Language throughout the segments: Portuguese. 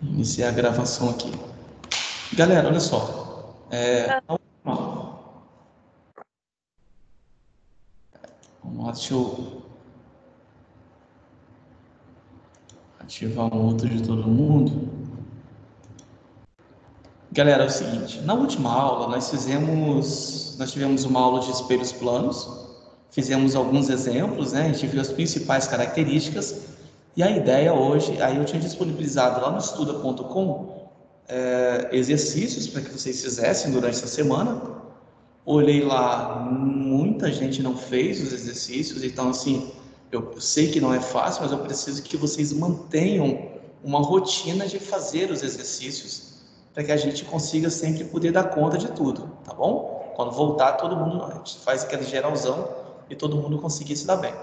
Iniciar a gravação aqui. Galera, olha só. Vamos lá, deixa eu ativar um outro de todo mundo. Galera, é o seguinte, na última aula nós tivemos uma aula de espelhos planos, fizemos alguns exemplos, né? A gente viu as principais características e a ideia hoje, aí eu tinha disponibilizado lá no estuda.com exercícios para que vocês fizessem durante essa semana. Olhei lá, muita gente não fez os exercícios, então assim, eu sei que não é fácil, mas eu preciso que vocês mantenham uma rotina de fazer os exercícios para que a gente consiga sempre poder dar conta de tudo, tá bom? Quando voltar, todo mundo, a gente faz aquele geralzão e todo mundo conseguir se dar bem. O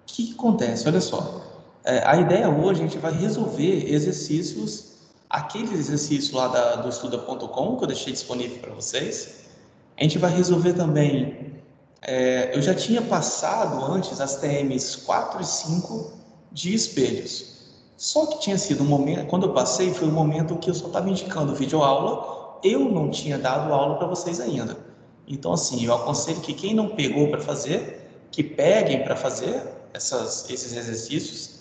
que acontece? Olha só, a ideia hoje a gente vai resolver exercícios, aqueles exercícios lá do estuda.com que eu deixei disponível para vocês. A gente vai resolver também. Eu já tinha passado antes as TMs 4 e 5 de espelhos. Só que tinha sido um momento, quando eu passei, foi um momento que eu só estava indicando videoaula, eu não tinha dado aula para vocês ainda. Então, assim, eu aconselho que quem não pegou para fazer, que peguem para fazer esses exercícios.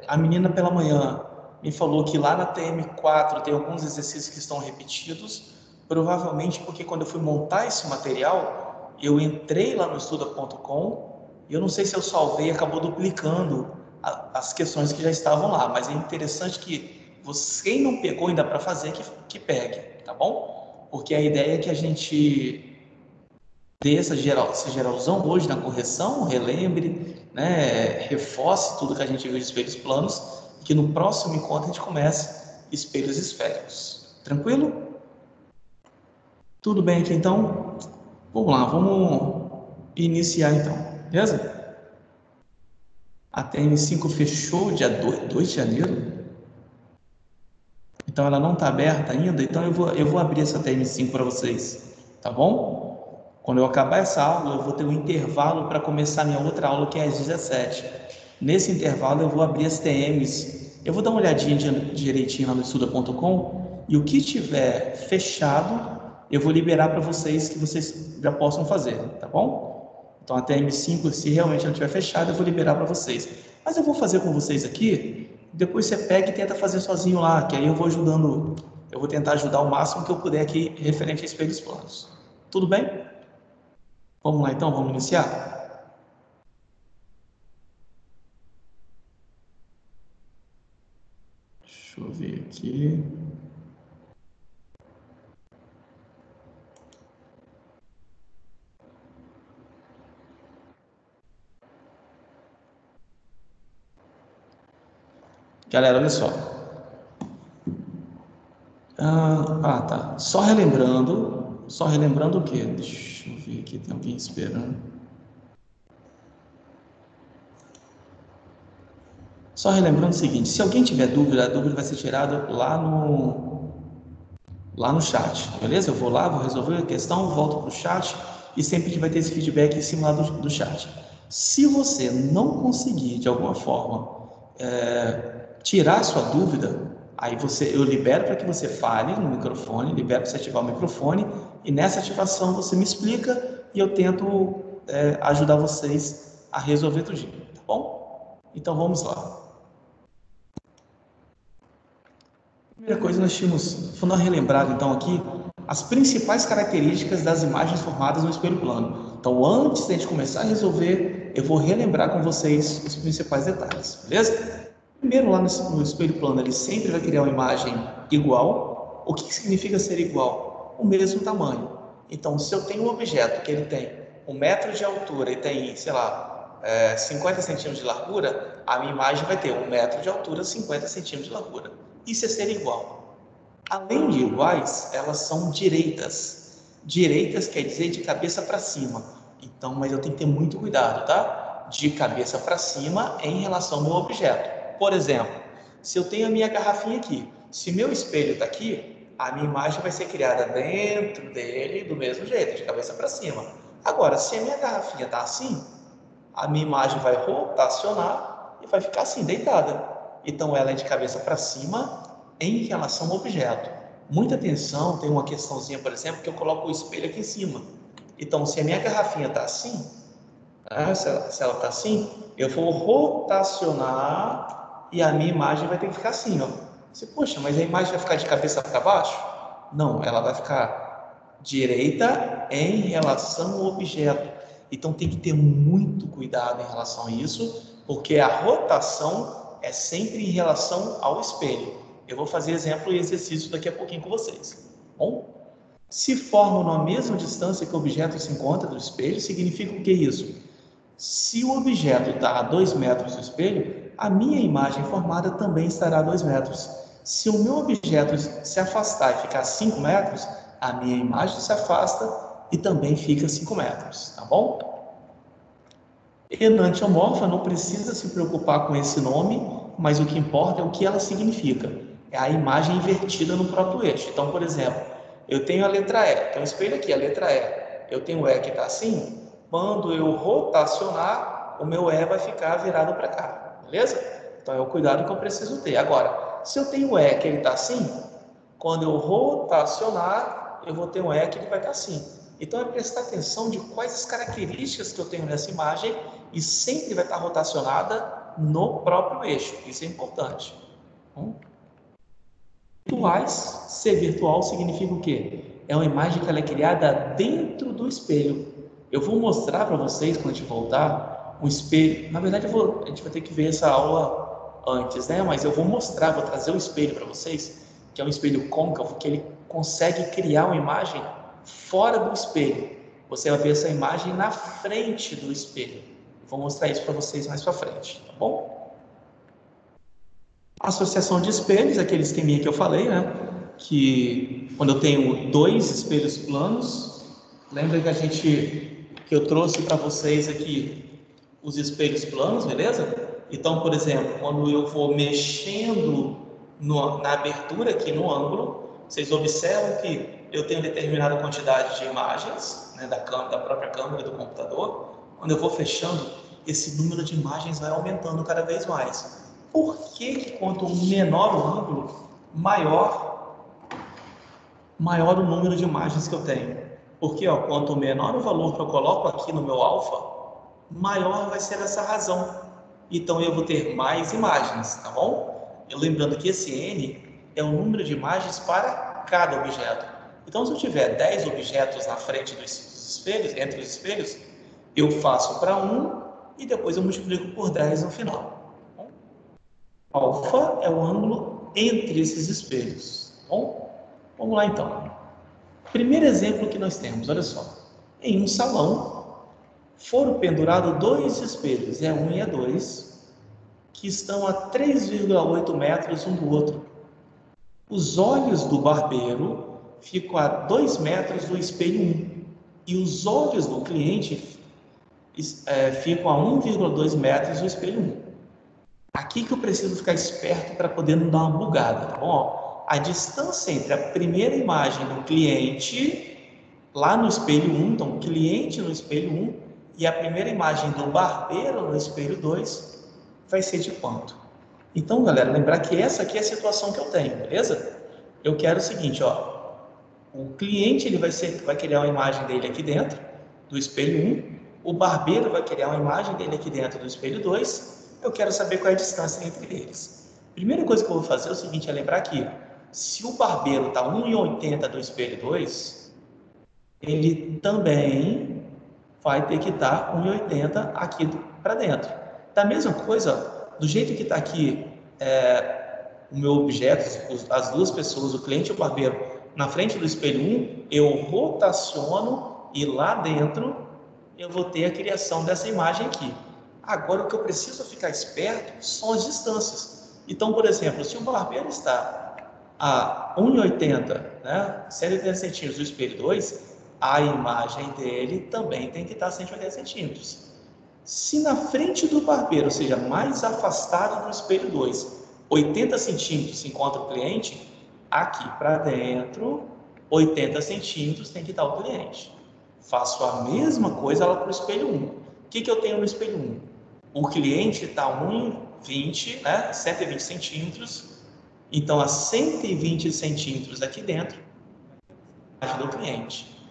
A menina pela manhã me falou que lá na TM4 tem alguns exercícios que estão repetidos, provavelmente porque quando eu fui montar esse material, eu entrei lá no estuda.com e eu não sei se eu salvei e acabou duplicando as questões que já estavam lá, mas é interessante que quem não pegou ainda para fazer, que pegue, tá bom? Porque a ideia é que a gente dê esse geralzão hoje na correção, relembre, né, reforce tudo que a gente viu de espelhos planos, e que no próximo encontro a gente comece espelhos esféricos. Tranquilo? Tudo bem aqui então? Vamos lá, vamos iniciar então, beleza? A TM5 fechou dia 2 de janeiro, então ela não está aberta ainda, então eu vou abrir essa TM5 para vocês, tá bom? Quando eu acabar essa aula, eu vou ter um intervalo para começar minha outra aula, que é às 17. Nesse intervalo, eu vou abrir as TMs. Eu vou dar uma olhadinha direitinho lá no estuda.com e o que tiver fechado, eu vou liberar para vocês, que vocês já possam fazer, tá bom? Então, a TM5, se realmente ela estiver fechada, eu vou liberar para vocês. Mas eu vou fazer com vocês aqui, depois você pega e tenta fazer sozinho lá, que aí eu vou ajudando, eu vou tentar ajudar o máximo que eu puder aqui referente a espelhos planos. Tudo bem? Vamos lá então, vamos iniciar? Deixa eu ver aqui. Galera, olha só. Tá. Só relembrando o quê? Deixa eu ver aqui, tem alguém esperando. Só relembrando o seguinte, se alguém tiver dúvida, a dúvida vai ser tirada lá no chat, beleza? Eu vou lá, vou resolver a questão, volto para o chat e sempre a gente vai ter esse feedback em cima lá do chat. Se você não conseguir, de alguma forma, tirar a sua dúvida, aí eu libero para que você fale no microfone, libero para você ativar o microfone e nessa ativação você me explica e eu tento ajudar vocês a resolver tudinho, tá bom? Então vamos lá. Primeira coisa, nós tínhamos, vou dar uma relembrada então aqui, as principais características das imagens formadas no espelho plano. Então, antes de a gente começar a resolver, eu vou relembrar com vocês os principais detalhes, beleza? Primeiro, lá no espelho plano, ele sempre vai criar uma imagem igual. O que significa ser igual? O mesmo tamanho. Então, se eu tenho um objeto que ele tem 1 metro de altura e tem, sei lá, 50 centímetros de largura, a minha imagem vai ter 1 metro de altura, 50 centímetros de largura. Isso é ser igual. Além de iguais, elas são direitas. Direitas quer dizer de cabeça para cima. Então, mas eu tenho que ter muito cuidado, tá? De cabeça para cima em relação ao meu objeto. Por exemplo, se eu tenho a minha garrafinha aqui, se meu espelho está aqui, a minha imagem vai ser criada dentro dele do mesmo jeito, de cabeça para cima. Agora, se a minha garrafinha está assim, a minha imagem vai rotacionar e vai ficar assim, deitada. então ela é de cabeça para cima em relação ao objeto. Muita atenção, tem uma questãozinha, por exemplo, que eu coloco o espelho aqui em cima. Então, se a minha garrafinha está assim, né, se ela está assim, eu vou rotacionar e a minha imagem vai ter que ficar assim, ó. Você, poxa, mas a imagem vai ficar de cabeça para baixo? Não, ela vai ficar direita em relação ao objeto. Então tem que ter muito cuidado em relação a isso, porque a rotação é sempre em relação ao espelho. Eu vou fazer exemplo e exercício daqui a pouquinho com vocês. Bom? Se formam na mesma distância que o objeto se encontra do espelho, significa o que isso? Se o objeto está a 2 metros do espelho, a minha imagem formada também estará a 2 metros. Se o meu objeto se afastar e ficar a 5 metros, a minha imagem se afasta e também fica a 5 metros, tá bom? Enantiomorfa não precisa se preocupar com esse nome, mas o que importa é o que ela significa. É a imagem invertida no próprio eixo. Então, por exemplo, eu tenho a letra E, tem um espelho aqui, a letra E. Eu tenho o E que está assim, quando eu rotacionar, o meu E vai ficar virado para cá, beleza? Então é o cuidado que eu preciso ter. Agora, se eu tenho o E que ele está assim, quando eu rotacionar, eu vou ter um E que ele vai estar assim. Então é prestar atenção de quais as características que eu tenho nessa imagem e sempre vai estar rotacionada no próprio eixo. Isso é importante. Virtuais, ser virtual significa o quê? É uma imagem que ela é criada dentro do espelho. Eu vou mostrar para vocês, quando a gente voltar, um espelho. Na verdade, a gente vai ter que ver essa aula antes, né? Mas eu vou mostrar, vou trazer o espelho para vocês, que é um espelho côncavo, que ele consegue criar uma imagem fora do espelho. Você vai ver essa imagem na frente do espelho. Vou mostrar isso para vocês mais para frente, tá bom? Associação de espelhos, aquele esqueminha que eu falei, né? Que quando eu tenho 2 espelhos planos, lembra que eu trouxe para vocês aqui os espelhos planos, beleza? Então, por exemplo, quando eu vou mexendo na abertura aqui no ângulo, vocês observam que eu tenho determinada quantidade de imagens, né, da própria câmera do computador. Quando eu vou fechando, esse número de imagens vai aumentando cada vez mais. Por que quanto menor o ângulo, maior o número de imagens que eu tenho? Porque quanto menor o valor que eu coloco aqui no meu alfa, maior vai ser essa razão. Então eu vou ter mais imagens, tá bom? Lembrando que esse N é o número de imagens para cada objeto. Então se eu tiver 10 objetos na frente dos espelhos, entre os espelhos, eu faço para 1 e depois eu multiplico por 10 no final. Alfa é o ângulo entre esses espelhos. Bom, vamos lá então. Primeiro exemplo que nós temos, olha só. Em um salão, foram pendurados 2 espelhos, E1 e E2, que estão a 3,8 metros um do outro. Os olhos do barbeiro ficam a 2 metros do espelho 1, e os olhos do cliente ficam a 1,2 metros do espelho 1. Aqui que eu preciso ficar esperto para poder não dar uma bugada, tá bom? A distância entre a primeira imagem do cliente, lá no espelho 1, então o cliente no espelho 1, e a primeira imagem do barbeiro no espelho 2, vai ser de quanto? Então, galera, lembrar que essa aqui é a situação que eu tenho, beleza? Eu quero o seguinte, o cliente ele vai criar uma imagem dele aqui dentro, do espelho 1, o barbeiro vai criar uma imagem dele aqui dentro do espelho 2, eu quero saber qual é a distância entre eles. Primeira coisa que eu vou fazer é o seguinte, é lembrar que se o barbeiro está 1,80 do espelho 2, ele também vai ter que estar 1,80 aqui para dentro. Da mesma coisa, do jeito que está aqui o meu objeto, as duas pessoas, o cliente e o barbeiro, na frente do espelho 1, eu rotaciono e lá dentro eu vou ter a criação dessa imagem aqui. Agora, o que eu preciso ficar esperto são as distâncias. Então, por exemplo, se o barbeiro está a 1,80, né, 180 centímetros do espelho 2, a imagem dele também tem que estar a 180 centímetros. Se na frente do barbeiro, ou seja, mais afastado do espelho 2, 80 centímetros se encontra o cliente, aqui para dentro, 80 centímetros tem que estar o cliente. Faço a mesma coisa lá para o espelho 1. O que eu tenho no espelho 1? O cliente está a 1,20, né? 120 centímetros. Então, a 120 centímetros aqui dentro, a imagem do cliente.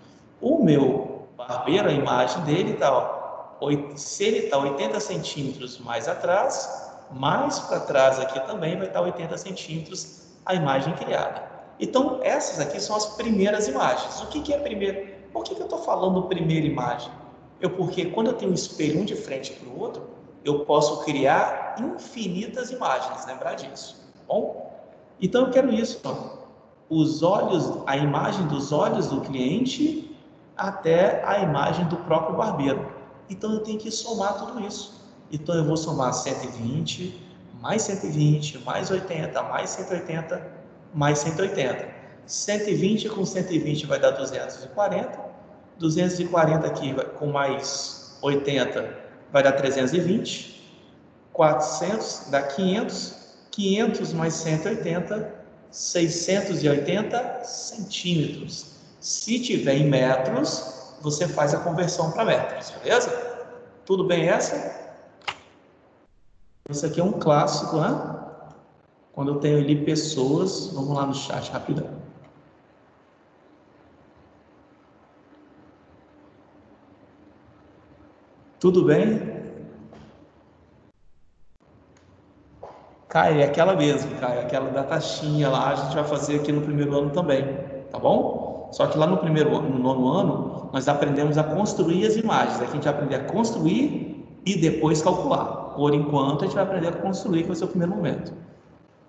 O meu barbeiro, a imagem dele está, se ele está 80 centímetros mais atrás, mais para trás aqui também vai estar 80 centímetros a imagem criada. Então, essas aqui são as primeiras imagens. O que é primeiro? Por que eu estou falando primeira imagem? Porque quando eu tenho um espelho um de frente para o outro, eu posso criar infinitas imagens, lembrar disso, tá bom? Então, eu quero isso, os olhos, a imagem dos olhos do cliente até a imagem do próprio barbeiro. Então, eu tenho que somar tudo isso. Então, eu vou somar 120, mais 120, mais 80, mais 180, mais 180. 120 com 120 vai dar 240. 240 aqui com mais 80 vai dar 320. 400 dá 500. 500 mais 180, 680 centímetros. Se tiver em metros, você faz a conversão para metros, beleza? Tudo bem essa? Isso aqui é um clássico, né? Quando eu tenho ali pessoas, vamos lá no chat rapidão. Tudo bem? Caio, é aquela mesmo, Caio, aquela da taxinha lá, a gente vai fazer aqui no primeiro ano também, tá bom? Só que lá no no nono ano, nós aprendemos a construir as imagens. Aqui a gente vai aprender a construir e depois calcular. Por enquanto, a gente vai aprender a construir, que vai ser o primeiro momento.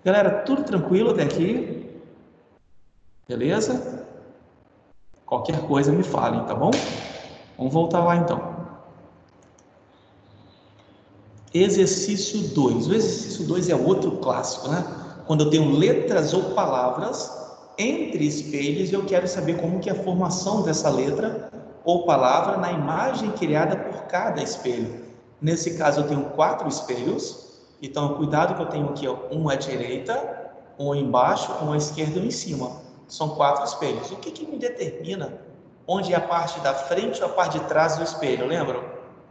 Galera, tudo tranquilo até aqui? Beleza? Qualquer coisa me falem, tá bom? Vamos voltar lá então. Exercício 2. O exercício 2 é outro clássico, né? Quando eu tenho letras ou palavras entre espelhos e eu quero saber como que é a formação dessa letra ou palavra na imagem criada por cada espelho. Nesse caso, eu tenho 4 espelhos. Então, cuidado que eu tenho aqui, um à direita, um embaixo, um à esquerda e um em cima. São 4 espelhos. O que me determina onde é a parte da frente ou a parte de trás do espelho? Lembram?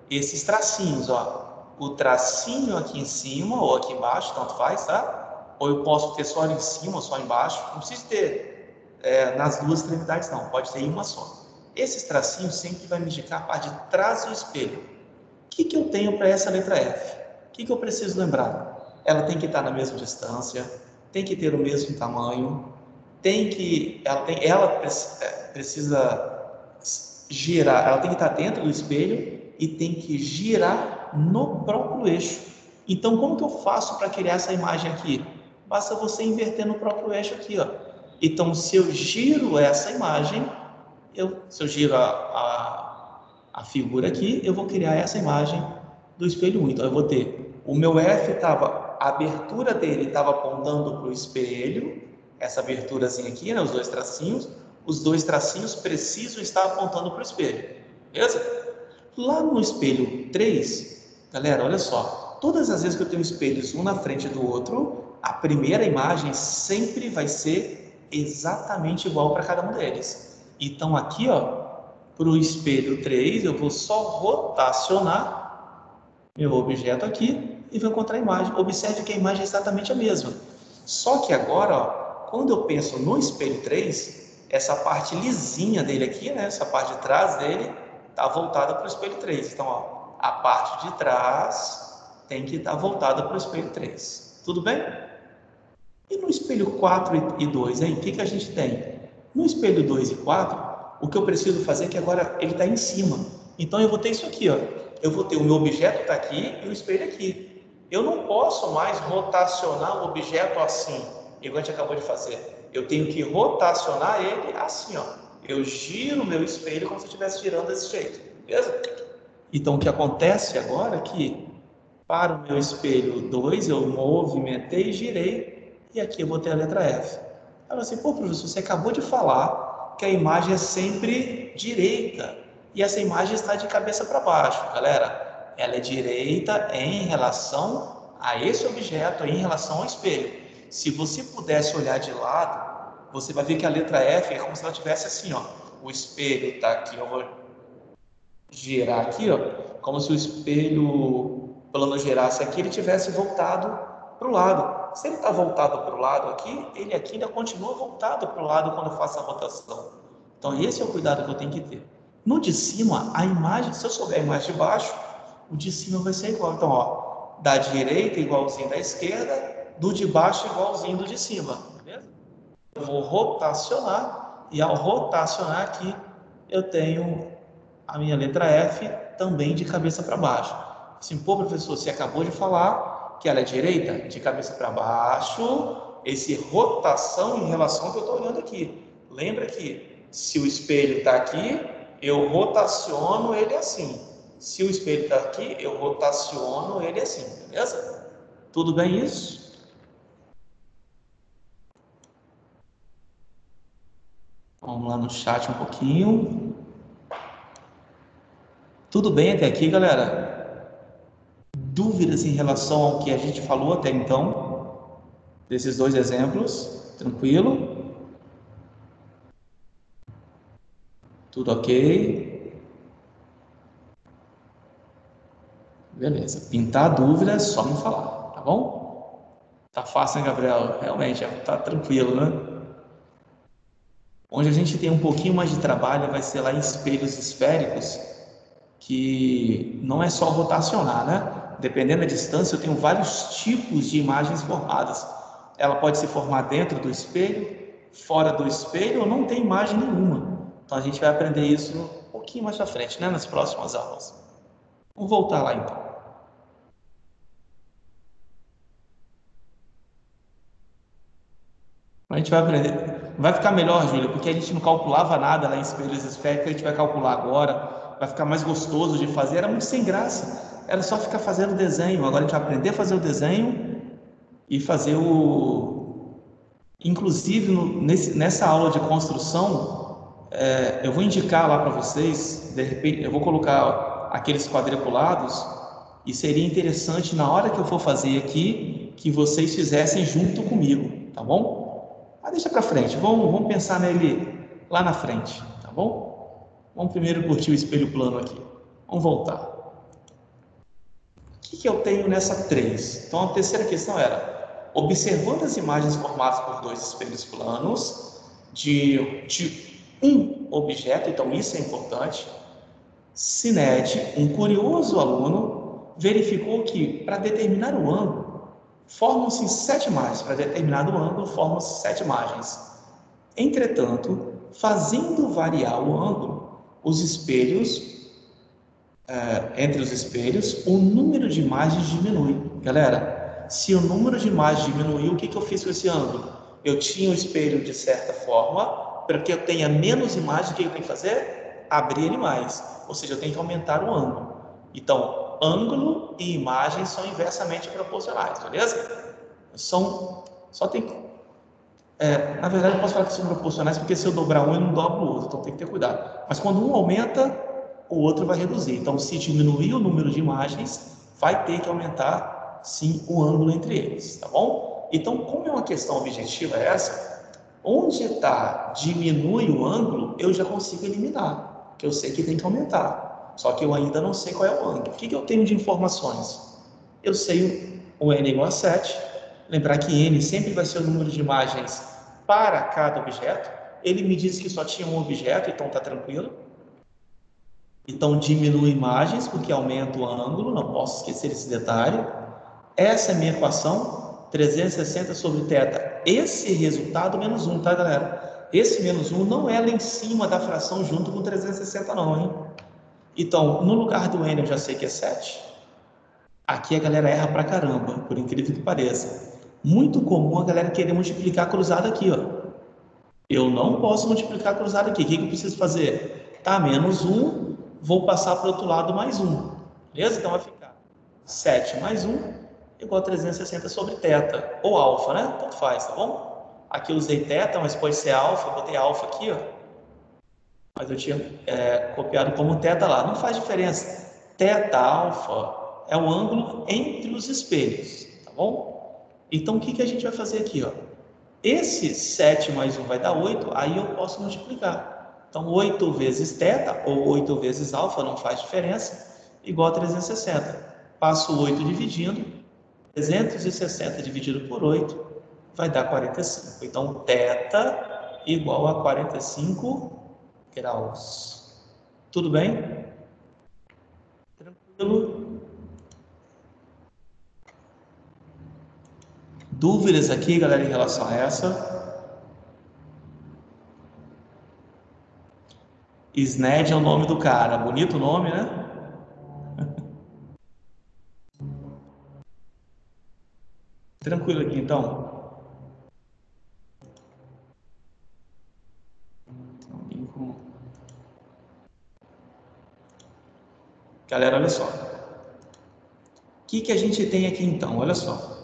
Esses tracinhos, ó. O tracinho aqui em cima ou aqui embaixo, tanto faz, tá? Ou eu posso ter só ali em cima ou só embaixo. Não precisa ter nas duas extremidades, não. Pode ter em uma só. Esses tracinhos sempre vai me indicar a parte de trás do espelho. O que eu tenho para essa letra F? O que eu preciso lembrar? Ela tem que estar na mesma distância, tem que ter o mesmo tamanho, ela precisa girar, ela tem que estar dentro do espelho e tem que girar no próprio eixo. Então, como que eu faço para criar essa imagem aqui? Basta você inverter no próprio eixo aqui, ó. Então, se eu giro essa imagem, se eu giro a figura aqui, eu vou criar essa imagem do espelho 1. Então, eu vou ter o meu F, a abertura dele estava apontando para o espelho, essa aberturazinha aqui, né, os dois tracinhos precisam estar apontando para o espelho, beleza? Lá no espelho 3, galera, olha só, todas as vezes que eu tenho espelhos um na frente do outro, a primeira imagem sempre vai ser exatamente igual para cada um deles. Então aqui, ó, para o espelho 3, eu vou só rotacionar meu objeto aqui e vou encontrar a imagem. Observe que a imagem é exatamente a mesma. Só que agora, ó, quando eu penso no espelho 3, essa parte lisinha dele aqui, né, essa parte de trás dele, está voltada para o espelho 3. Então, ó, a parte de trás tem que estar voltada para o espelho 3. Tudo bem? E no espelho 4 e 2, hein? O que a gente tem? No espelho 2 e 4, o que eu preciso fazer é que agora ele está em cima. Então, eu vou ter isso aqui, ó. Eu vou ter o meu objeto está aqui e o espelho aqui. Eu não posso mais rotacionar o objeto assim, igual a gente acabou de fazer. Eu tenho que rotacionar ele assim, ó. Eu giro o meu espelho como se eu estivesse girando desse jeito, beleza? Então, o que acontece agora é que, para o meu espelho 2, eu movimentei e girei, e aqui eu vou ter a letra F. Aí você, pô, professor, você acabou de falar que a imagem é sempre direita, e essa imagem está de cabeça para baixo. Galera, ela é direita em relação a esse objeto, em relação ao espelho. Se você pudesse olhar de lado, você vai ver que a letra F é como se ela tivesse assim, ó. O espelho está aqui, eu vou girar aqui, ó, como se o espelho plano girasse aqui, ele tivesse voltado para o lado. Se ele está voltado para o lado aqui, ele aqui ainda continua voltado para o lado quando eu faço a rotação. Então, esse é o cuidado que eu tenho que ter. No de cima, a imagem, se eu souber a imagem de baixo, o de cima vai ser igual. Então, ó, da direita igualzinho da esquerda, do de baixo igualzinho do de cima, beleza? Eu vou rotacionar, e ao rotacionar aqui, eu tenho a minha letra F também de cabeça para baixo. Assim, pô, professor, você acabou de falar que ela é direita, de cabeça para baixo, esse rotação em relação ao que eu estou olhando aqui. Lembra que se o espelho está aqui, eu rotaciono ele assim. Se o espelho está aqui, eu rotaciono ele assim, beleza? Tudo bem isso? Vamos lá no chat um pouquinho. Tudo bem até aqui, galera? Dúvidas em relação ao que a gente falou até então? Desses dois exemplos? Tranquilo? Tudo ok? Beleza. Pintar dúvida é só me falar, tá bom? Tá fácil, hein, Gabriel? Realmente, tá tranquilo, né? Onde a gente tem um pouquinho mais de trabalho vai ser lá em espelhos esféricos, que não é só rotacionar, né? Dependendo da distância, eu tenho vários tipos de imagens formadas. Ela pode se formar dentro do espelho, fora do espelho, ou não tem imagem nenhuma. Então a gente vai aprender isso um pouquinho mais pra frente, né? Nas próximas aulas. Vamos voltar lá então. A gente vai aprender. Vai ficar melhor, Júlia, porque a gente não calculava nada lá em espelhos esféricos, a gente vai calcular agora, vai ficar mais gostoso de fazer. Era muito sem graça, era só ficar fazendo desenho. Agora a gente vai aprender a fazer o desenho e fazer o. Inclusive, nessa aula de construção, eu vou indicar lá para vocês, de repente, eu vou colocar aqueles quadriculados e seria interessante, na hora que eu for fazer aqui, que vocês fizessem junto comigo, tá bom? Mas deixa para frente, vamos pensar nele lá na frente, tá bom? Vamos primeiro curtir o espelho plano aqui. Vamos voltar. O que eu tenho nessa 3? Então, a terceira questão era: observando as imagens formadas por dois espelhos planos de um objeto, então isso é importante, Cinete, um curioso aluno, verificou que, para determinar o ângulo, formam-se 7 imagens. Para determinado ângulo, formam-se 7 imagens. Entretanto, fazendo variar o ângulo, os espelhos, entre os espelhos, o número de imagens diminui. Galera, se o número de imagens diminuiu, o que eu fiz com esse ângulo? Eu tinha o espelho de certa forma, para que eu tenha menos imagens, o que eu tenho que fazer? Abrir ele mais, ou seja, eu tenho que aumentar o ângulo. Então, ângulo e imagem são inversamente proporcionais, beleza? Só tem na verdade, eu posso falar que são proporcionais, porque se eu dobrar um, eu não dobro o outro, então tem que ter cuidado. Mas quando um aumenta, o outro vai reduzir. Então, se diminuir o número de imagens, vai ter que aumentar, sim, o ângulo entre eles, tá bom? Então, como é uma questão objetiva essa, onde está diminui o ângulo, eu já consigo eliminar, que eu sei que tem que aumentar. Só que eu ainda não sei qual é o ângulo. O que eu tenho de informações? Eu sei o n igual a 7. Lembrar que n sempre vai ser o número de imagens para cada objeto. Ele me disse que só tinha um objeto, então está tranquilo. Então, diminui imagens, porque aumenta o ângulo, não posso esquecer esse detalhe. Essa é a minha equação, 360 sobre θ. Esse resultado, menos 1, tá, galera? Esse menos 1 não é lá em cima da fração junto com 360, não, hein? Então, no lugar do n, eu já sei que é 7. Aqui a galera erra pra caramba, por incrível que pareça. Muito comum a galera querer multiplicar cruzado aqui, ó. Eu não posso multiplicar cruzado aqui. O que eu preciso fazer? Tá, menos 1, vou passar para o outro lado mais 1. Beleza? Então vai ficar 7 mais 1 igual a 360 sobre θ. Ou alfa, né? Tanto faz, tá bom? Aqui eu usei θ, mas pode ser alfa. Botei alfa aqui, ó. Mas eu tinha copiado como θ lá. Não faz diferença. Θ alfa é o ângulo entre os espelhos, tá bom? Então, o que a gente vai fazer aqui, ó? Esse 7 mais 1 vai dar 8, aí eu posso multiplicar. Então, 8 vezes θ, ou 8 vezes alfa, não faz diferença, igual a 360. passo 8 dividindo, 360 dividido por 8 vai dar 45. Então, θ igual a 45 graus. Tudo bem? Tranquilo? Dúvidas aqui, galera, em relação a essa? SNED é o nome do cara. Bonito nome, né? Tranquilo aqui, então. Galera, olha só. O que a gente tem aqui, então? Olha só.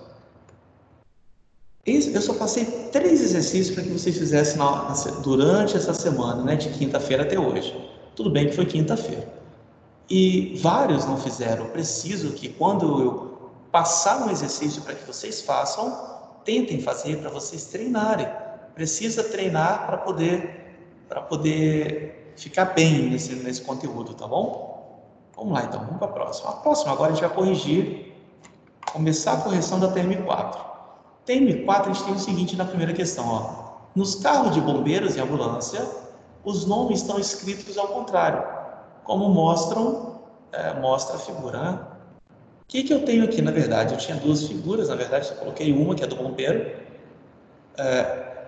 Eu só passei 3 exercícios para que vocês fizessem durante essa semana, né? De quinta-feira até hoje. Tudo bem que foi quinta-feira. E vários não fizeram. Eu preciso que quando eu passar um exercício para que vocês façam, tentem fazer para vocês treinarem. Precisa treinar para poder ficar bem nesse conteúdo, tá bom? Vamos lá então, vamos para a próxima. A próxima agora a gente vai começar a correção da TM4. TM4 a gente tem o seguinte na primeira questão, ó. Nos carros de bombeiros e ambulância, os nomes estão escritos ao contrário, como mostra a figura, né? O que eu tenho aqui, na verdade? Eu tinha 2 figuras, na verdade, eu coloquei uma, que é do bombeiro.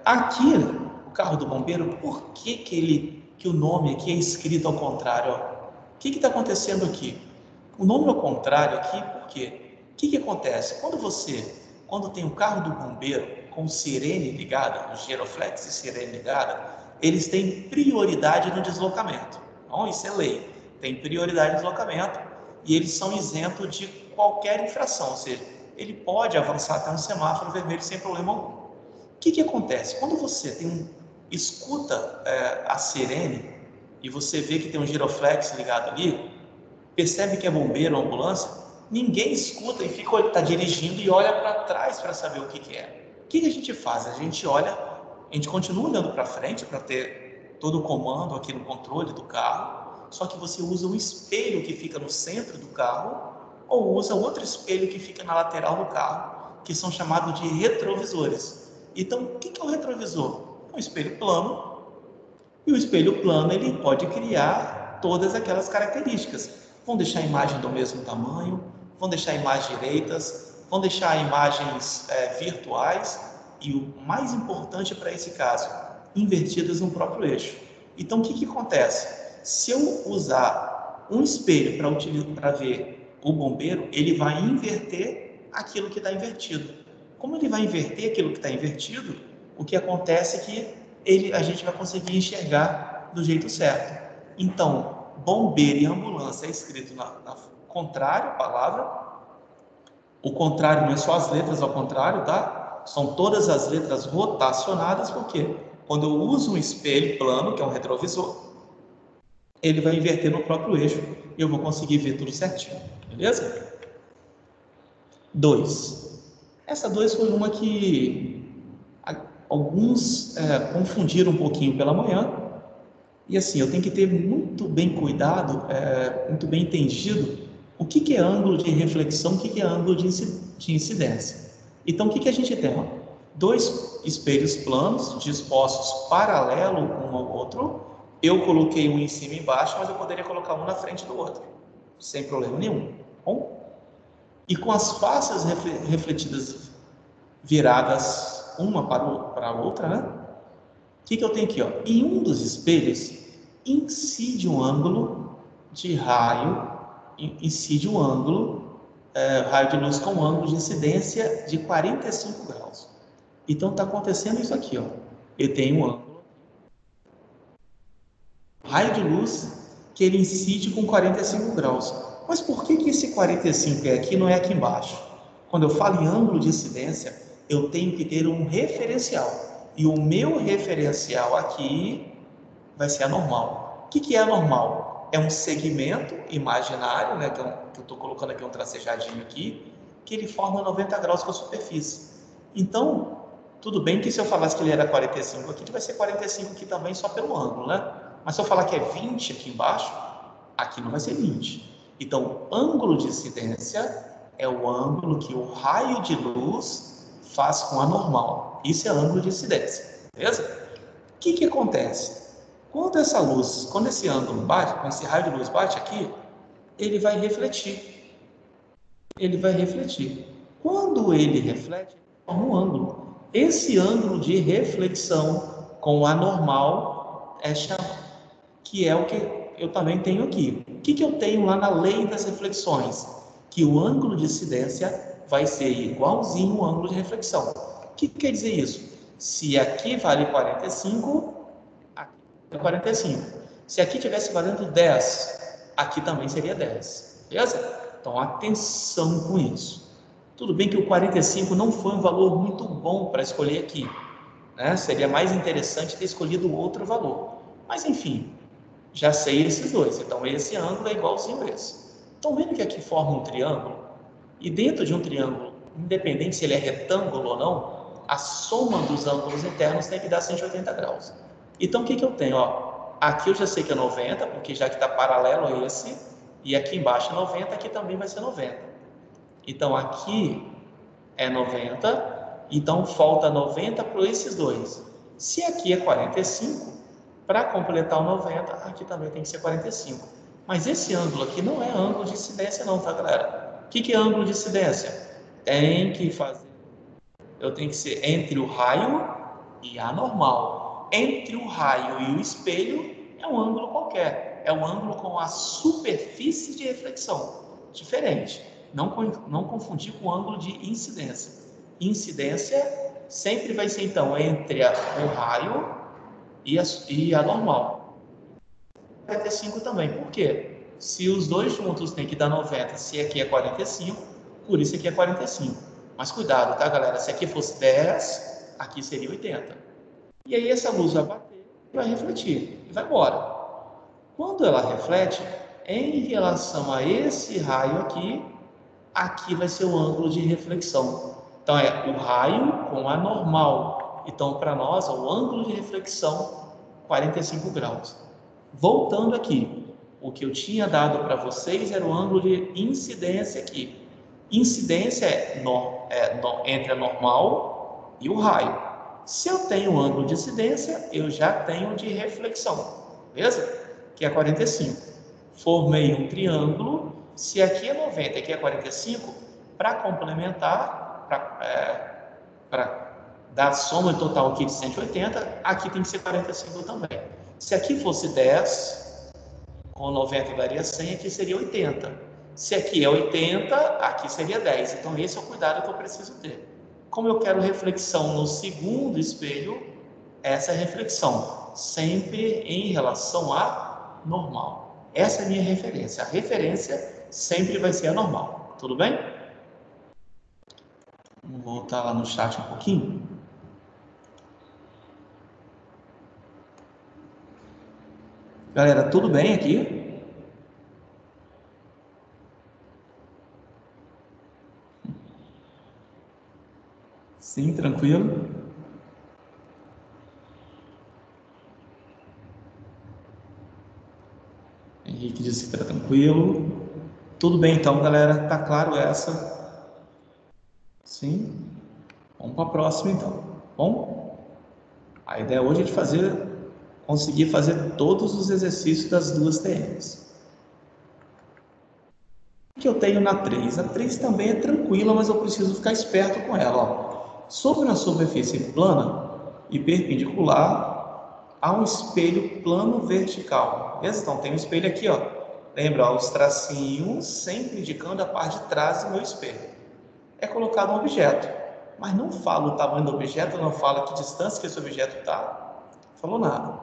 Aqui, o carro do bombeiro, por que o nome aqui é escrito ao contrário? Ó? O que está acontecendo aqui? O nome ao contrário aqui, por quê? O que acontece? Quando tem um carro do bombeiro com sirene ligada, o giroflex e sirene ligada, eles têm prioridade no deslocamento. Então, isso é lei. Tem prioridade no deslocamento e eles são isentos de qualquer infração, ou seja, ele pode avançar até um semáforo vermelho sem problema algum. O que acontece? Quando você escuta a sirene e você vê que tem um giroflex ligado ali, percebe que é bombeiro ou ambulância, ninguém escuta e está dirigindo e olha para trás para saber o que é. O que a gente faz? A gente continua olhando para frente para ter todo o comando aqui no controle do carro, só que você usa um espelho que fica no centro do carro ou usa outro espelho que fica na lateral do carro, que são chamados de retrovisores. Então, o que é o retrovisor? É um espelho plano, e o espelho plano ele pode criar todas aquelas características. Vão deixar a imagem do mesmo tamanho, vão deixar imagens direitas, vão deixar imagens virtuais e o mais importante para esse caso, invertidas no próprio eixo. Então, o que acontece? Se eu usar um espelho para ver o bombeiro, ele vai inverter aquilo que está invertido. Como ele vai inverter aquilo que está invertido, o que acontece é que a gente vai conseguir enxergar do jeito certo. Então, bombeiro e ambulância é escrito na contrário, a palavra. O contrário não é só as letras ao contrário, tá? São todas as letras rotacionadas, porque quando eu uso um espelho plano, que é um retrovisor, ele vai inverter no próprio eixo e eu vou conseguir ver tudo certinho, beleza? 2. Essa 2 foi uma que alguns confundiram um pouquinho pela manhã. E assim, eu tenho que ter muito bem cuidado, muito bem entendido o que é ângulo de reflexão, o que é ângulo de incidência. Então, o que a gente tem? 2 espelhos planos dispostos paralelo um ao outro. Eu coloquei um em cima e embaixo, mas eu poderia colocar um na frente do outro, sem problema nenhum. Bom? E com as faces refletidas viradas uma para a outra, né? O que eu tenho aqui? Em um dos espelhos, incide um ângulo de raio, raio de luz com um ângulo de incidência de 45 graus. Então, está acontecendo isso aqui, eu tenho um ângulo, raio de luz, que ele incide com 45 graus. Mas por que esse 45 é aqui e não é aqui embaixo? Quando eu falo em ângulo de incidência, eu tenho que ter um referencial. E o meu referencial aqui vai ser anormal. O que é anormal? É um segmento imaginário, né, que eu estou colocando aqui um tracejadinho aqui, que ele forma 90 graus com a superfície. Então, tudo bem que se eu falasse que ele era 45 aqui, ele vai ser 45 aqui também só pelo ângulo, né? Mas se eu falar que é 20 aqui embaixo, aqui não vai ser 20. Então, ângulo de incidência é o ângulo que o raio de luz faz com a normal. Isso é ângulo de incidência, beleza? O que acontece? Quando essa luz, quando esse ângulo bate, quando esse raio de luz bate aqui, ele vai refletir. Ele vai refletir. Quando ele reflete, forma um ângulo. Esse ângulo de reflexão com a normal é chamado, que é o que eu também tenho aqui. O que eu tenho lá na lei das reflexões? Que o ângulo de incidência vai ser igualzinho ao ângulo de reflexão. O que quer dizer isso? Se aqui vale 45, aqui vale 45. Se aqui tivesse valendo 10, aqui também seria 10. Beleza? Então, atenção com isso. Tudo bem que o 45 não foi um valor muito bom para escolher aqui, né? Seria mais interessante ter escolhido outro valor. Mas, enfim, já sei esses dois. Então, esse ângulo é igualzinho a esse. Estão vendo que aqui forma um triângulo? E dentro de um triângulo, independente se ele é retângulo ou não, a soma dos ângulos internos tem que dar 180 graus. Então, o que eu tenho? Aqui eu já sei que é 90, porque já que está paralelo a esse, e aqui embaixo é 90, aqui também vai ser 90. Então, aqui é 90, então falta 90 para esses dois. Se aqui é 45, para completar o 90, aqui também tem que ser 45. Mas esse ângulo aqui não é ângulo de incidência não, tá, galera? O que é ângulo de incidência? Eu tenho que ser entre o raio e a normal. Entre o raio e o espelho é um ângulo qualquer. É um ângulo com a superfície de reflexão. Diferente. Não confundir com o ângulo de incidência. Incidência sempre vai ser, então, entre o raio e a normal. 45 também. Por quê? Se os dois juntos tem que dar 90, se aqui é 45, por isso aqui é 45. Mas cuidado, tá, galera? Se aqui fosse 10, aqui seria 80. E aí essa luz vai bater, vai refletir e vai embora. Quando ela reflete, em relação a esse raio aqui vai ser o ângulo de reflexão. Então, é o raio com a normal. Então, para nós, o ângulo de reflexão, 45 graus. Voltando aqui, o que eu tinha dado para vocês era o ângulo de incidência aqui. Incidência é entre a normal e o raio. Se eu tenho ângulo de incidência, eu já tenho de reflexão, beleza? Que é 45. Formei um triângulo. Se aqui é 90 e aqui é 45, para complementar, para dar a soma total aqui de 180, aqui tem que ser 45 também. Se aqui fosse 10, com 90 daria 100, aqui seria 80. Se aqui é 80, aqui seria 10. Então, esse é o cuidado que eu preciso ter. Como eu quero reflexão no segundo espelho, essa é a reflexão, sempre em relação à normal. Essa é a minha referência. A referência sempre vai ser a normal. Tudo bem? Vamos voltar lá no chat um pouquinho. Galera, tudo bem aqui? Sim, tranquilo. Henrique disse que está tranquilo. Tudo bem então, galera? Tá claro essa? Sim? Vamos para a próxima então. Bom? A ideia hoje é conseguir fazer todos os exercícios das duas TMs. O que eu tenho na 3? A 3 também é tranquila, mas eu preciso ficar esperto com ela. Sobre uma superfície plana e perpendicular a um espelho plano vertical. Então, tem um espelho aqui, ó. Lembra, os tracinhos sempre indicando a parte de trás do meu espelho. É colocado um objeto, mas não fala o tamanho do objeto, não fala que distância que esse objeto está, falou nada.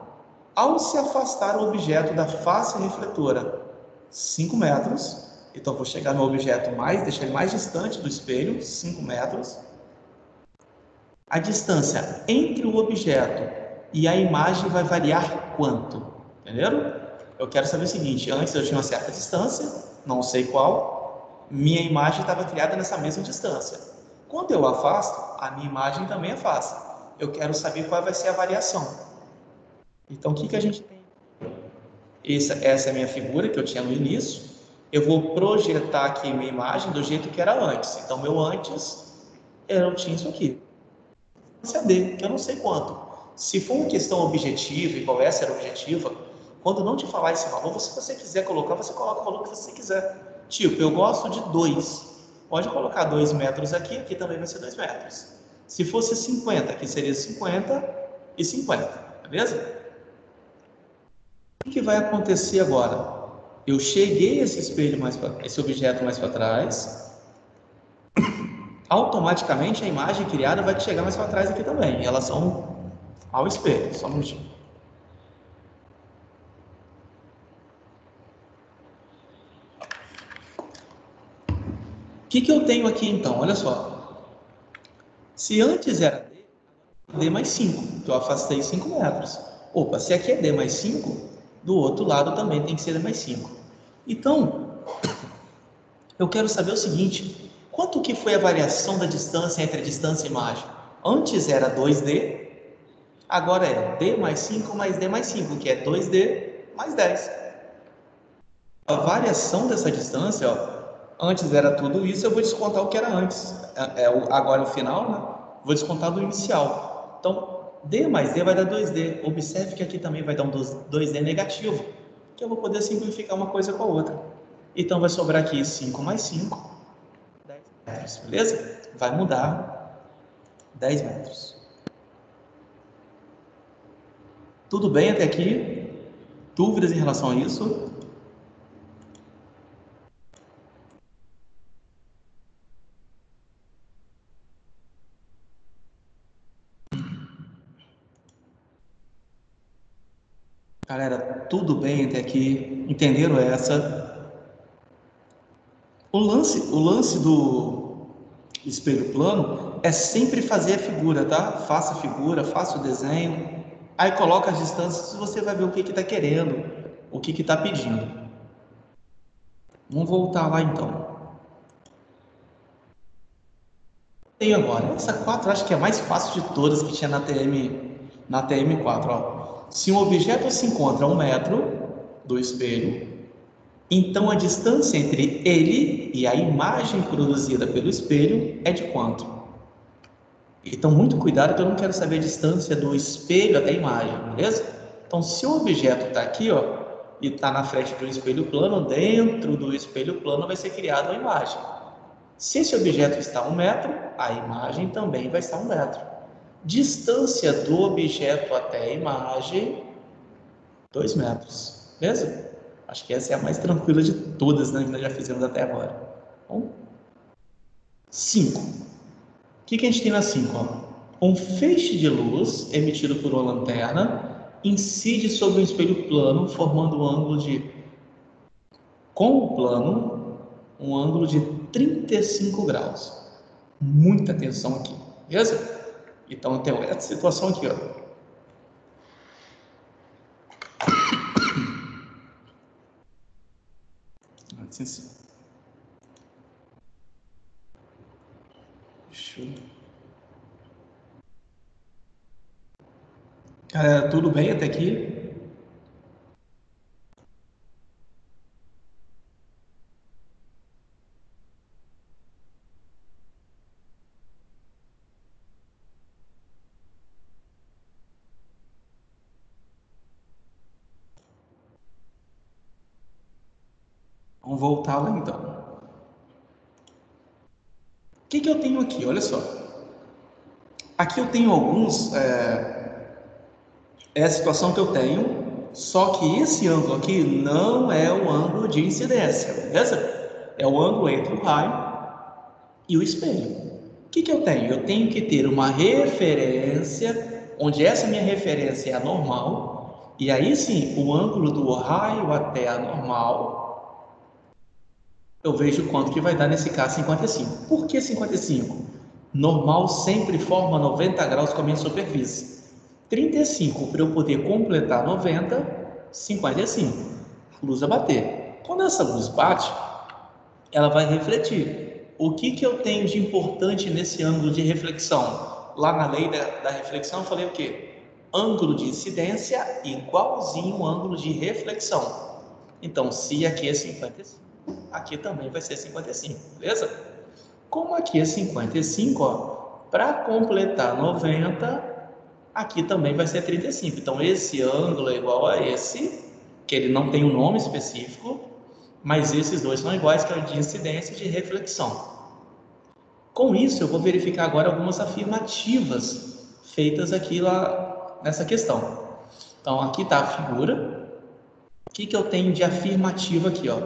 Ao se afastar o objeto da face refletora 5 metros, então vou chegar no objeto deixar ele mais distante do espelho, 5 metros. A distância entre o objeto e a imagem vai variar quanto? Entenderam? Eu quero saber o seguinte, antes eu tinha uma certa distância, não sei qual, minha imagem estava criada nessa mesma distância. Quando eu afasto, a minha imagem também afasta. Eu quero saber qual vai ser a variação. Então, o que a gente tem? Essa é a minha figura que eu tinha no início. eu vou projetar aqui minha imagem do jeito que era antes. Então, meu antes eu tinha isso aqui. CD, que eu não sei quanto. Se for uma questão objetiva, igual essa era objetiva, quando não te falar esse valor, se você quiser colocar, você coloca o valor que você quiser. Tipo, eu gosto de 2. Pode colocar 2 metros aqui, aqui também vai ser 2 metros. Se fosse 50, aqui seria 50 e 50, beleza? O que vai acontecer agora? Eu cheguei esse objeto mais para trás, automaticamente a imagem criada vai chegar mais para trás aqui também, em relação ao espelho. Só um minutinho. O que eu tenho aqui então? Olha só. Se antes era D mais 5, que eu afastei 5 metros. Opa, se aqui é D mais 5, do outro lado também tem que ser D mais 5. Então, eu quero saber o seguinte: quanto que foi a variação da distância entre a distância e a imagem? Antes era 2D, agora é D mais 5 mais D mais 5, que é 2D mais 10. A variação dessa distância, ó, antes era tudo isso, eu vou descontar o que era antes. Agora o final, né? Vou descontar do inicial. Então, D mais D vai dar 2D. Observe que aqui também vai dar um 2D negativo, que eu vou poder simplificar uma coisa com a outra. Então, vai sobrar aqui 5 mais 5, 10 metros, beleza? Vai mudar 10 metros. Tudo bem até aqui? Dúvidas em relação a isso? Galera, tudo bem até aqui? Entenderam essa? O lance do espelho plano é sempre fazer a figura, tá? Faça a figura, faça o desenho, aí coloca as distâncias e você vai ver o que está querendo, o que está pedindo. Vamos voltar lá então. Tem agora, essa 4 acho que é a mais fácil de todas que tinha na TM4. Ó. Se um objeto se encontra a 1 metro do espelho, então a distância entre ele e a imagem produzida pelo espelho é de quanto? Então, muito cuidado, que eu não quero saber a distância do espelho até a imagem, beleza? Então, se o objeto está aqui, ó, e está na frente do espelho plano, dentro do espelho plano vai ser criada a imagem. Se esse objeto está a 1 metro, a imagem também vai estar a 1 metro. Distância do objeto até a imagem, 2 metros, beleza? Acho que essa é a mais tranquila de todas, né, que nós já fizemos até agora. Bom, 5. O que a gente tem na 5? Um feixe de luz emitido por uma lanterna incide sobre um espelho plano, formando um ângulo com o plano, um ângulo de 35 graus. Muita atenção aqui, beleza? Então, tem essa situação aqui, ó. Galera, tudo bem até aqui? Vamos voltar lá então. O que eu tenho aqui? Olha só. Aqui eu tenho alguns. É a situação que eu tenho, só que esse ângulo aqui não é o ângulo de incidência, beleza? É o ângulo entre o raio e o espelho. O que eu tenho? Eu tenho que ter uma referência, onde essa minha referência é a normal, e aí sim, o ângulo do raio até a normal, eu vejo quanto que vai dar nesse caso 55. Por que 55? Normal sempre forma 90 graus com a minha superfície. 35 para eu poder completar 90, 55. A luz vai bater. Quando essa luz bate, ela vai refletir. O que eu tenho de importante nesse ângulo de reflexão? Lá na lei da reflexão eu falei o quê? Ângulo de incidência igualzinho ângulo de reflexão. Então, se aqui é 55, aqui também vai ser 55, beleza? Como aqui é 55, para completar 90, aqui também vai ser 35. Então, esse ângulo é igual a esse, que ele não tem um nome específico, mas esses dois são iguais, que é o de incidência e de reflexão. Com isso, eu vou verificar agora algumas afirmativas feitas aqui lá nessa questão. Então, aqui está a figura. O que eu tenho de afirmativa aqui, ó?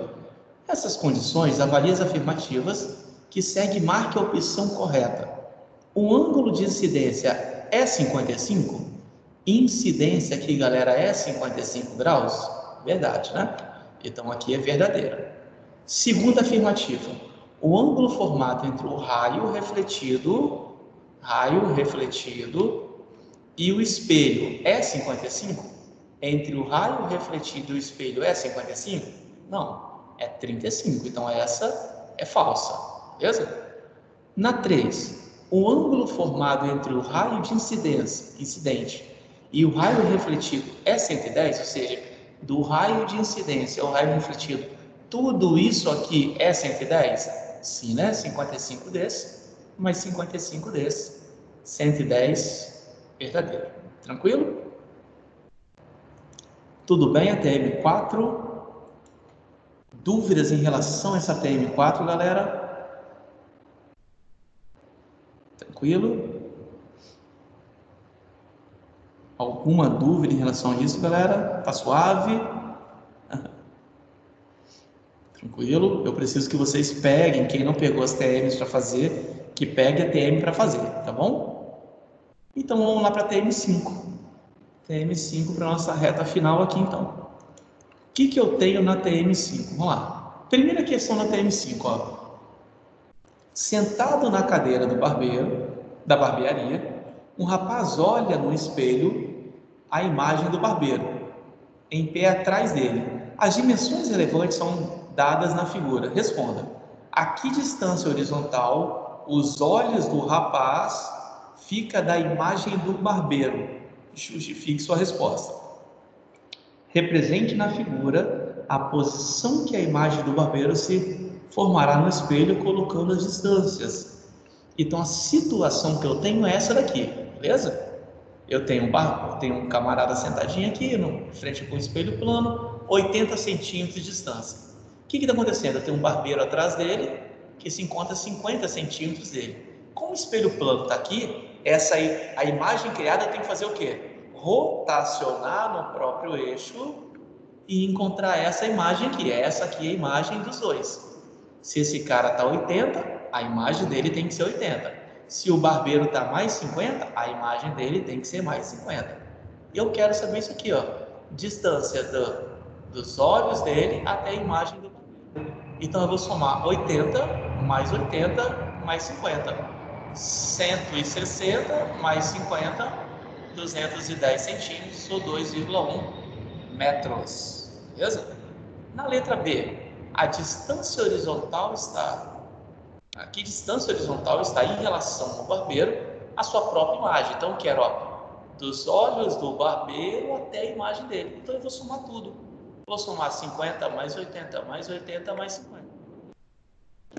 Essas condições, avalie as afirmativas que segue e marque a opção correta. O ângulo de incidência é 55? Incidência aqui, galera, é 55 graus? Verdade, né? Então, aqui é verdadeira. Segunda afirmativa. O ângulo formado entre o raio refletido e o espelho é 55? Entre o raio refletido e o espelho é 55? Não, é 35. Então, essa é falsa, beleza? Na 3, o ângulo formado entre o raio de incidente e o raio refletido é 110, ou seja, do raio de incidência ao raio refletido, tudo isso aqui é 110? Sim, né? 55 desse, mais 55 desse, 110 verdadeiro. Tranquilo? Tudo bem até M4? Dúvidas em relação a essa TM4, galera? Tranquilo? Alguma dúvida em relação a isso, galera? Tá suave? Tranquilo? Eu preciso que vocês peguem, quem não pegou as TMs para fazer, que pegue a TM para fazer, tá bom? Então vamos lá para a TM5. TM5 para nossa reta final aqui, então. O que eu tenho na TM5? Vamos lá. Primeira questão na TM5, ó. Sentado na cadeira do barbeiro, da barbearia, um rapaz olha no espelho a imagem do barbeiro, em pé atrás dele. As dimensões relevantes são dadas na figura. Responda. A que distância horizontal os olhos do rapaz fica da imagem do barbeiro? Justifique sua resposta. Represente na figura a posição que a imagem do barbeiro se formará no espelho, colocando as distâncias. Então, a situação que eu tenho é essa daqui, beleza? Eu tenho um camarada sentadinho aqui, no frente com o espelho plano, 80 centímetros de distância. O que está acontecendo? Eu tenho um barbeiro atrás dele, que se encontra a 50 centímetros dele. Como o espelho plano está aqui, a imagem criada tem que fazer o quê? Rotacionar no próprio eixo e encontrar essa imagem aqui. Essa aqui é a imagem dos dois. Se esse cara está 80, a imagem dele tem que ser 80. Se o barbeiro está mais 50, a imagem dele tem que ser mais 50. E eu quero saber isso aqui, ó. Distância dos olhos dele até a imagem do barbeiro. Então eu vou somar 80 mais 50. 160 mais 50, 210 centímetros ou 2,1 metros. Beleza? Na letra B, a distância horizontal está... A que distância horizontal está em relação ao barbeiro à sua própria imagem? Então, eu quero, ó, dos olhos do barbeiro até a imagem dele. Então, eu vou somar tudo. Vou somar 50 mais 80 mais 80 mais 50.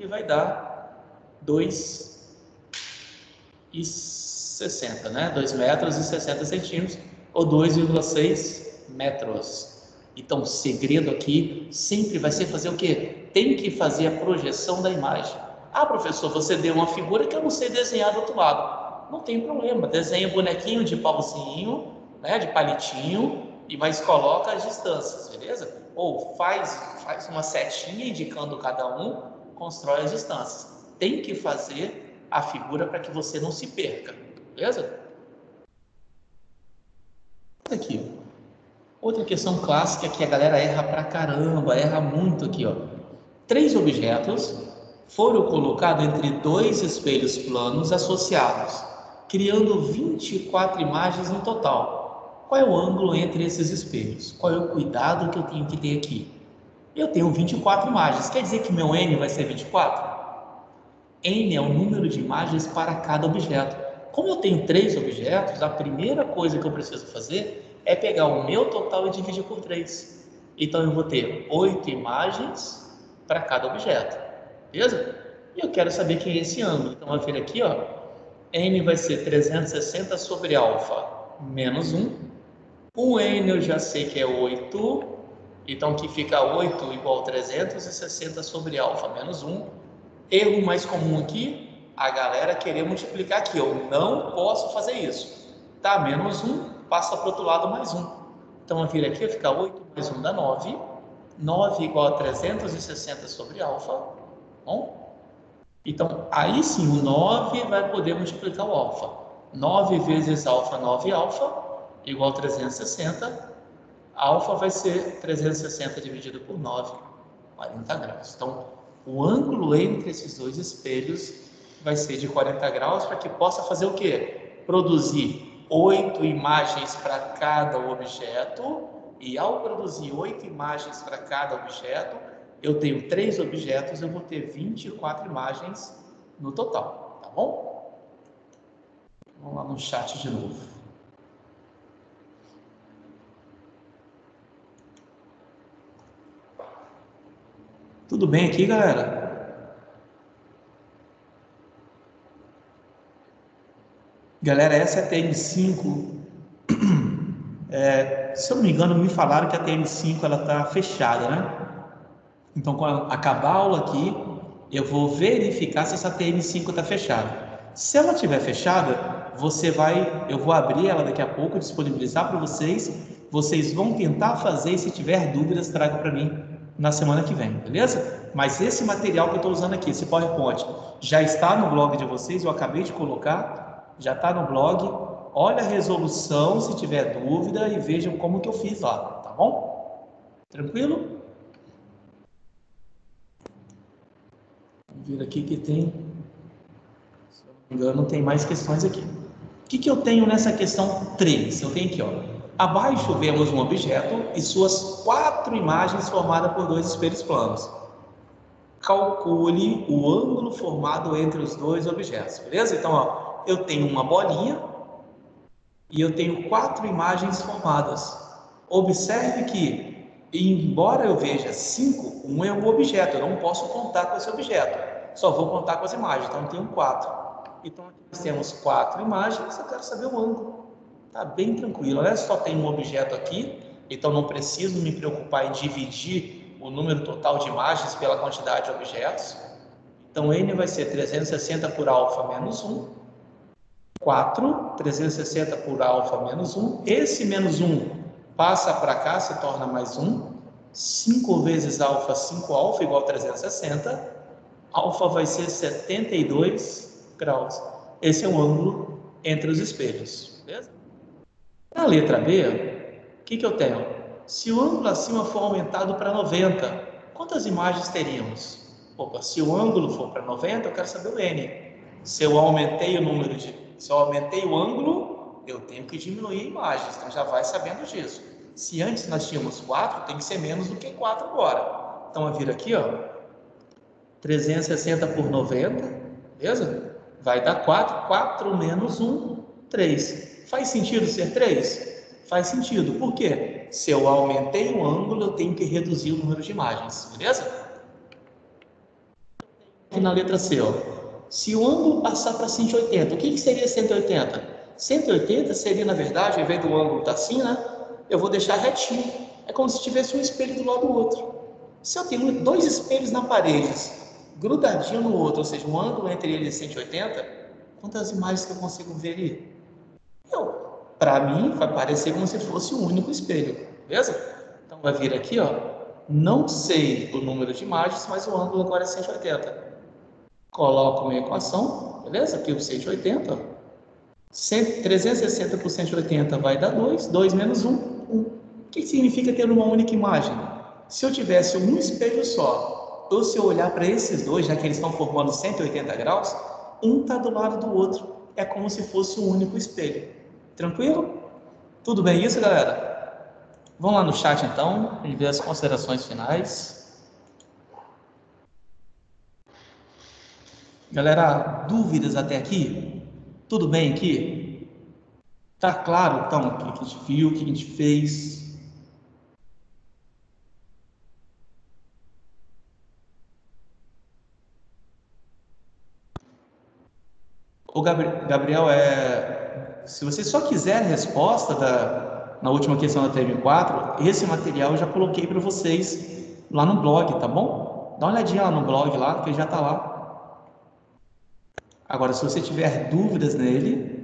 E vai dar 2,60, né? 2 metros e 60 centímetros ou 2,6 metros. Então, o segredo aqui sempre vai ser fazer o quê? Tem que fazer a projeção da imagem. Ah, professor, você deu uma figura que eu não sei desenhar do outro lado. Não tem problema, desenha bonequinho de pauzinho, né, de palitinho, mas coloca as distâncias, beleza? Ou faz uma setinha indicando cada um, constrói as distâncias. Tem que fazer a figura para que você não se perca, beleza? Aqui, outra questão clássica que a galera erra pra caramba, erra muito aqui, ó. 3 objetos foram colocados entre 2 espelhos planos associados, criando 24 imagens no total. Qual é o ângulo entre esses espelhos? Qual é o cuidado que eu tenho que ter aqui? Eu tenho 24 imagens, quer dizer que meu N vai ser 24? N é o número de imagens para cada objeto. Como eu tenho 3 objetos, a primeira coisa que eu preciso fazer é pegar o meu total e dividir por 3. Então eu vou ter 8 imagens para cada objeto, beleza? E eu quero saber que é esse ângulo. Então, eu vou vir aqui, ó, n vai ser 360 sobre alfa menos 1. O n eu já sei que é 8, então aqui fica 8 igual a 360 sobre alfa menos 1. Erro mais comum aqui, a galera querer multiplicar aqui. Eu não posso fazer isso. Tá, menos 1, passa para o outro lado mais 1. Então, eu vir aqui, fica 8 mais 1 dá 9. 9 igual a 360 sobre alfa. Bom? Então, aí sim, o 9 vai poder multiplicar o alfa. 9 vezes alfa, 9 alfa, igual a 360. Alfa vai ser 360 dividido por 9, 40 graus. Então, o ângulo entre esses dois espelhos vai ser de 40 graus para que possa fazer o quê? Produzir 8 imagens para cada objeto. E ao produzir 8 imagens para cada objeto, eu tenho 3 objetos, eu vou ter 24 imagens no total, tá bom? Vamos lá no chat de novo. Tudo bem aqui, galera? Galera, essa é a TM5. Se eu não me engano, me falaram que a TM5 ela está fechada, né? Então, quando acabar a aula aqui, eu vou verificar se essa TM5 está fechada. Se ela estiver fechada, eu vou abrir ela daqui a pouco, disponibilizar para vocês. Vocês vão tentar fazer e se tiver dúvidas, traga para mim na semana que vem, beleza? Mas esse material que eu estou usando aqui, esse PowerPoint, já está no blog de vocês, eu acabei de colocar, já está no blog. Olha a resolução, se tiver dúvida, e vejam como que eu fiz lá, tá bom? Tranquilo? Vamos ver aqui que tem, se eu não me engano, tem mais questões aqui. O que eu tenho nessa questão 3? Eu tenho aqui, ó. Abaixo vemos um objeto e suas 4 imagens formadas por 2 espelhos planos. Calcule o ângulo formado entre os 2 objetos, beleza? Então, ó, eu tenho uma bolinha e eu tenho 4 imagens formadas. Observe que, embora eu veja 5, um é um objeto, eu não posso contar com esse objeto, só vou contar com as imagens, então eu tenho 4. Então aqui nós temos 4 imagens, eu quero saber o ângulo. Tá bem tranquilo, né? Só tem um objeto aqui, então não preciso me preocupar em dividir o número total de imagens pela quantidade de objetos. Então n vai ser 360 por alfa menos 1. 4, 360 por alfa menos 1. Esse menos 1 passa para cá, se torna mais 1. 5 vezes alfa, 5 alfa igual a 360. Alfa vai ser 72 graus. Esse é o ângulo entre os espelhos, beleza? Na letra B, o que eu tenho? Se o ângulo acima for aumentado para 90, quantas imagens teríamos? Opa, se o ângulo for para 90, eu quero saber o n. Se eu aumentei o ângulo, eu tenho que diminuir imagens, então já vai sabendo disso. Se antes nós tínhamos 4, tem que ser menos do que 4 agora. Então, eu viro aqui, ó, 360 por 90, beleza? Vai dar 4, 4 menos 1, 3. Faz sentido ser 3? Faz sentido, por quê? Se eu aumentei o ângulo, eu tenho que reduzir o número de imagens, beleza? Aqui na letra C, ó. Se o ângulo passar para 180, o que seria 180? 180 seria, na verdade, ao invés do ângulo estar assim, né? Eu vou deixar retinho. É como se tivesse um espelho do lado do outro. Se eu tenho 2 espelhos na parede, grudadinho no outro, ou seja, um ângulo entre eles é 180, quantas imagens que eu consigo ver ali? Para mim, vai parecer como se fosse um único espelho, beleza? Então, vai vir aqui, ó. Não sei o número de imagens, mas o ângulo agora é 180. Coloco minha equação, beleza? Aqui o 180, ó. 360 por 180 vai dar 2, 2 menos 1, 1. O que significa ter uma única imagem? Se eu tivesse um espelho só, ou se eu olhar para esses dois, já que eles estão formando 180 graus, um está do lado do outro. É como se fosse um único espelho. Tranquilo? Tudo bem isso, galera? Vamos lá no chat, então, e ver as considerações finais. Galera, dúvidas até aqui? Tudo bem aqui? Tá claro, então, o que a gente viu, o que a gente fez? O Gabriel, se você só quiser a resposta na última questão da TM4, esse material eu já coloquei para vocês lá no blog, tá bom? Dá uma olhadinha lá no blog lá, que já está lá. Agora, se você tiver dúvidas nele,